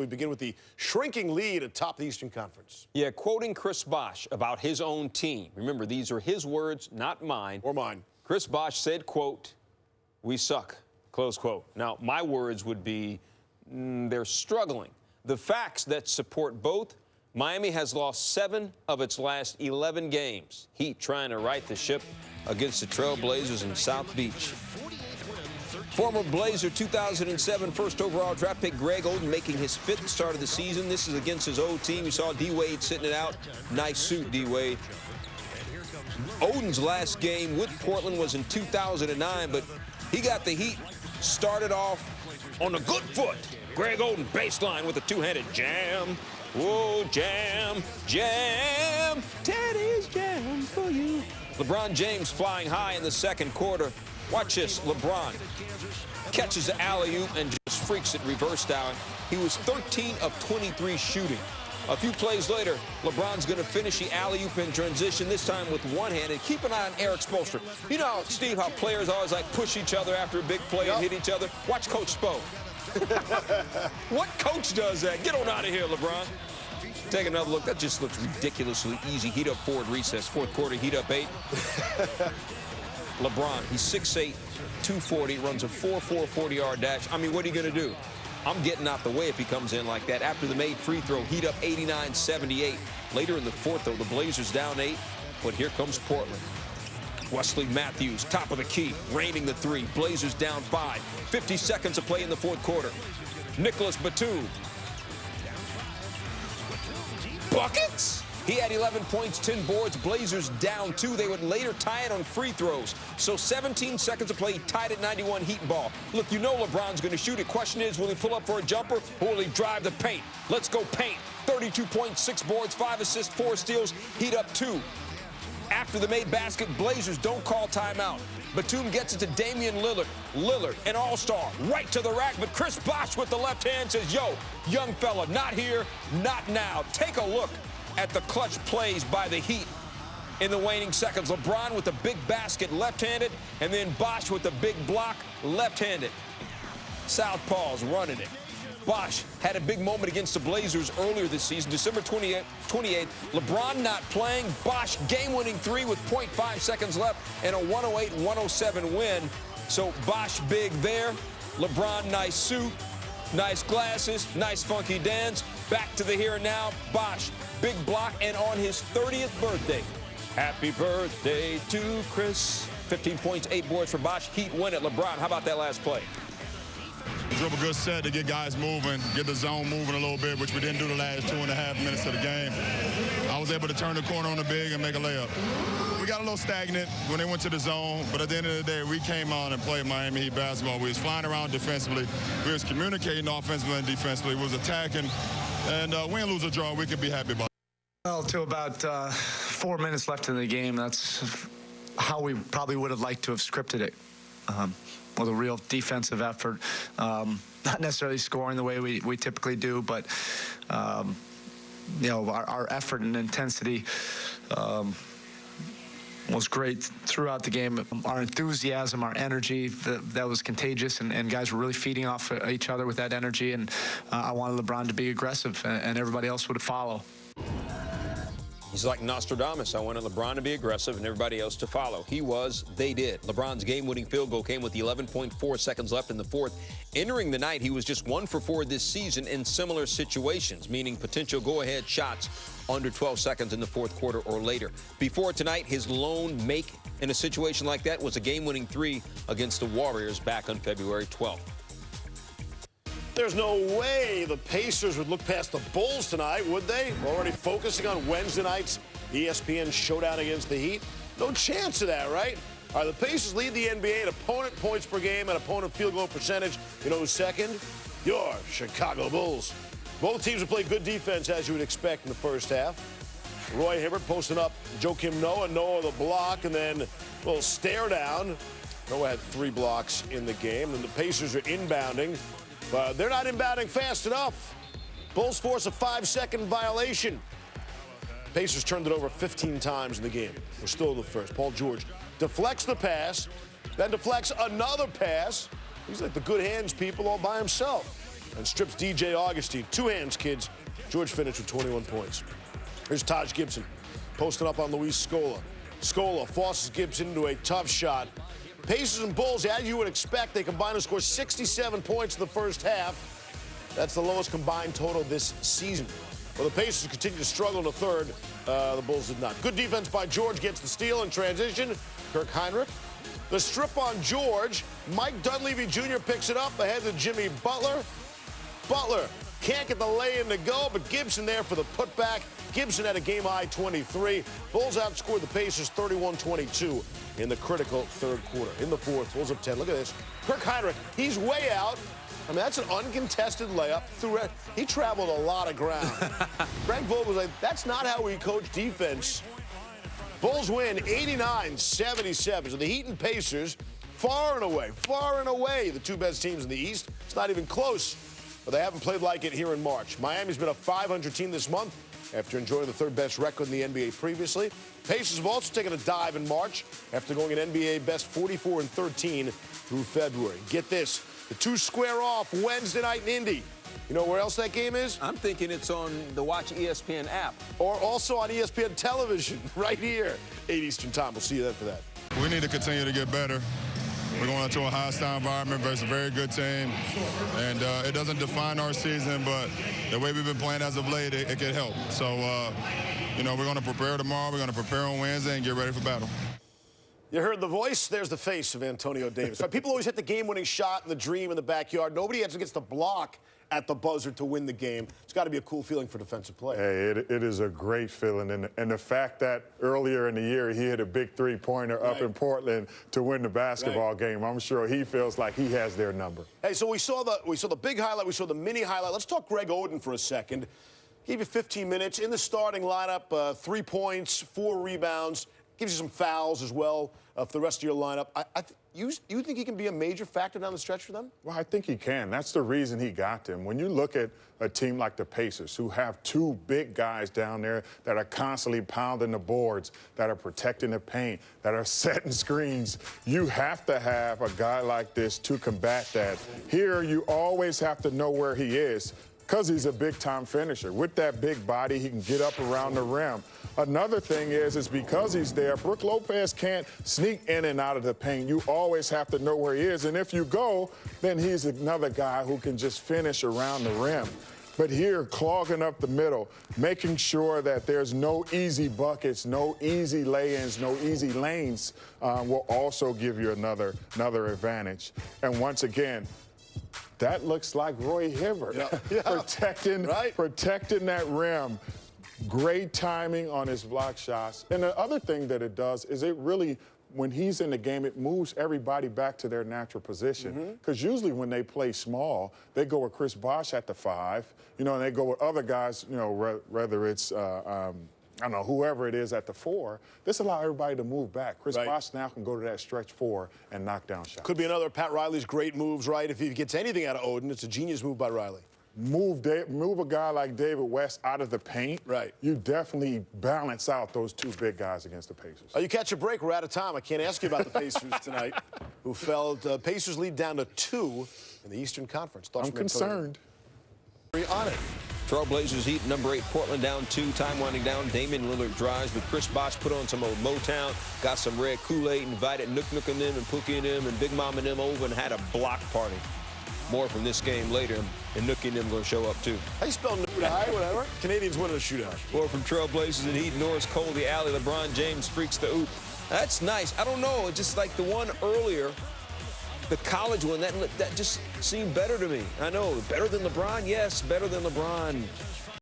We begin with the shrinking lead atop the Eastern Conference. Yeah, quoting Chris Bosh about his own team. Remember, these are his words, not mine. Or mine. Chris Bosh said, quote, "We suck," close quote. Now, my words would be, they're struggling. The facts that support both: Miami has lost 7 of its last 11 games. Heat trying to right the ship against the Trailblazers in South Beach. Former Blazer 2007 first overall draft pick Greg Oden making his 5th start of the season. This is against his old team. You saw D-Wade sitting it out. Nice suit, D-Wade. Oden's last game with Portland was in 2009, but he got the Heat started off on a good foot. Greg Oden baseline with a two-handed jam. Whoa, jam, jam. Teddy's jam for you. LeBron James flying high in the second quarter. Watch this. LeBron catches the alley-oop and just freaks it reverse down. He was 13 of 23 shooting. A few plays later, LeBron's going to finish the alley-oop in transition, this time with one hand. And keep an eye on Eric Spoelstra. You know, Steve, how players always like push each other after a big play and hit each other? Watch Coach Spo. What coach does that? Get on out of here, LeBron. Take another look. That just looks ridiculously easy. Heat up forward recess. Fourth quarter, heat up 8. LeBron, he's 6'8", 240, runs a 4.4 40-yard dash. I mean, what are you going to do? I'm getting out the way if he comes in like that. After the made free throw, heat up 89-78. Later in the fourth, though, the Blazers down 8, but here comes Portland. Wesley Matthews, top of the key, raining the 3. Blazers down 5. 50 seconds to play in the fourth quarter. Nicholas Batum. Buckets? He had 11 points, 10 boards. Blazers down 2. They would later tie it on free throws. So 17 seconds to play, tied at 91, Heat ball. Look, you know LeBron's going to shoot it. Question is, will he pull up for a jumper or will he drive the paint? Let's go paint. 32 points, 6 boards, 5 assists, 4 steals. Heat up 2. After the made basket, Blazers don't call timeout. Batum gets it to Damian Lillard. Lillard, an all-star, right to the rack. But Chris Bosh with the left hand says, yo, young fella, not here, not now. Take a look at the clutch plays by the Heat in the waning seconds. LeBron with the big basket left-handed, and then Bosh with the big block left-handed. Southpaws running it. Bosh had a big moment against the Blazers earlier this season, December 28th. LeBron not playing. Bosh game-winning 3 with 0.5 seconds left and a 108-107 win. So Bosh big there. LeBron, nice suit, nice glasses, nice funky dance. Back to the here and now. Bosh, big block, and on his 30th birthday. Happy birthday to Chris. 15 points, 8 boards for Bosh. Heat win it. LeBron, how about that last play? Dribble good set to get guys moving, get the zone moving a little bit, which we didn't do the last 2.5 minutes of the game. I was able to turn the corner on the big and make a layup. We got a little stagnant when they went to the zone, but at the end of the day, we came on and played Miami Heat basketball. We was flying around defensively. We was communicating offensively and defensively. We was attacking. And win, lose, or draw, we could be happy about it. Well, to about 4 minutes left in the game, that's how we probably would have liked to have scripted it. With a real defensive effort, not necessarily scoring the way we typically do, but you know, our effort and intensity was great throughout the game. Our enthusiasm, our energy, that was contagious, and guys were really feeding off each other with that energy, and I wanted LeBron to be aggressive, and everybody else would follow. He's like Nostradamus. I wanted LeBron to be aggressive and everybody else to follow. He was. They did. LeBron's game-winning field goal came with 11.4 seconds left in the fourth. Entering the night, he was just 1 for 4 this season in similar situations, meaning potential go-ahead shots under 12 seconds in the fourth quarter or later. Before tonight, his lone make in a situation like that was a game-winning 3 against the Warriors back on February 12th. There's no way the Pacers would look past the Bulls tonight, would they? We're already focusing on Wednesday night's ESPN showdown against the Heat. No chance of that, right? All right, the Pacers lead the NBA in opponent points per game and opponent field goal percentage. You know who's second? Your Chicago Bulls. Both teams have played good defense, as you would expect, in the first half. Roy Hibbert posting up Joakim Noah. Noah the block, and then a little stare down. Noah had 3 blocks in the game. And the Pacers are inbounding. But they're not inbounding fast enough. Bulls force a 5-second violation. Pacers turned it over 15 times in the game. We're still in the first. Paul George deflects the pass, then deflects another pass. He's like the good hands people all by himself. and strips DJ Augustine. Two hands, kids. George finished with 21 points. Here's Taj Gibson posting up on Luis Scola. Scola forces Gibson into a tough shot. Pacers and Bulls, as you would expect, they combined to score 67 points in the first half. That's the lowest combined total this season. Well, the Pacers continue to struggle in the third. The Bulls did not. Good defense by George, gets the steal in transition. Kirk Heinrich. The strip on George. Mike Dunleavy Jr. picks it up ahead of Jimmy Butler. Butler can't get the lay-in to go, but Gibson there for the putback. Gibson had a game-high 23. Bulls outscored the Pacers 31-22 in the critical third quarter. In the fourth, Bulls up 10. Look at this. Kirk Heinrich, he's way out. I mean, that's an uncontested layup. He traveled a lot of ground. Greg Vogel was like, that's not how we coach defense. Bulls win 89-77. So the Heat and Pacers, far and away, the two best teams in the East. It's not even close, but they haven't played like it here in March. Miami's been a 500 team this month after enjoying the third best record in the NBA previously. Pacers have also taken a dive in March after going an NBA best 44-13 through February. Get this, the two square off Wednesday night in Indy. You know where else that game is? I'm thinking it's on the Watch ESPN app. Or also on ESPN television, right here, 8 Eastern time. We'll see you then for that. We need to continue to get better. We're going into a hostile environment versus a very good team. And it doesn't define our season, but the way we've been playing as of late, it could help. So, you know, we're going to prepare tomorrow. We're going to prepare on Wednesday and get ready for battle. You heard the voice. There's the face of Antonio Davis. People always hit the game-winning shot in the dream in the backyard. Nobody actually gets the block at the buzzer to win the game. It's got to be a cool feeling for defensive play. Hey, it is a great feeling. And the fact that earlier in the year he hit a big three-pointer up in Portland to win the basketball game, I'm sure he feels like he has their number. Hey, so we saw the big highlight. We saw the mini highlight. Let's talk Greg Oden for a second. Gave you 15 minutes in the starting lineup, 3 points, 4 rebounds. Gives you some fouls as well for the rest of your lineup. You think he can be a major factor down the stretch for them? Well, I think he can. That's the reason he got them. When you look at a team like the Pacers, who have two big guys down there that are constantly pounding the boards, that are protecting the paint, that are setting screens, you have to have a guy like this to combat that. Here, you always have to know where he is, because he's a big-time finisher. With that big body, he can get up around the rim. Another thing is because he's there, Brook Lopez can't sneak in and out of the paint. You always have to know where he is. And if you go, then he's another guy who can just finish around the rim. But here, clogging up the middle, making sure that there's no easy buckets, no easy lay-ins, no easy lanes will also give you another advantage. And once again, that looks like Roy Hibbert, protecting that rim. Great timing on his block shots. And the other thing that it does is it really, when he's in the game, it moves everybody back to their natural position. Because usually when they play small, they go with Chris Bosh at the 5, you know, and they go with other guys, you know, whether it's, I don't know, whoever it is at the 4. This allows everybody to move back. Chris Bosh now can go to that stretch 4 and knock down shots. Could be another Pat Riley's great moves, right? If he gets anything out of Oden, it's a genius move by Riley. Move a guy like David West out of the paint. Right. You definitely balance out those two big guys against the Pacers. You catch a break. We're out of time. I can't ask you about the Pacers tonight, who fell. Pacers lead down to 2 in the Eastern Conference. Thoughts I'm concerned. On it. Trailblazers Heat, number 8, Portland down 2. Time winding down. Damian Lillard drives, but Chris Bosh put on some old Motown, got some red Kool-Aid, invited Nook and them and Pookie and them and Big Mom and them over and had a block party. More from this game later, and Nookie and them going to show up too. How you spell Nookie? Whatever. Canadians winning a shootout. More from Trailblazers and Heat, Norris Cole, the alley, LeBron James freaks the oop. That's nice. I don't know, just like the one earlier, the college one, that just seemed better to me. I know, better than LeBron? Yes, better than LeBron.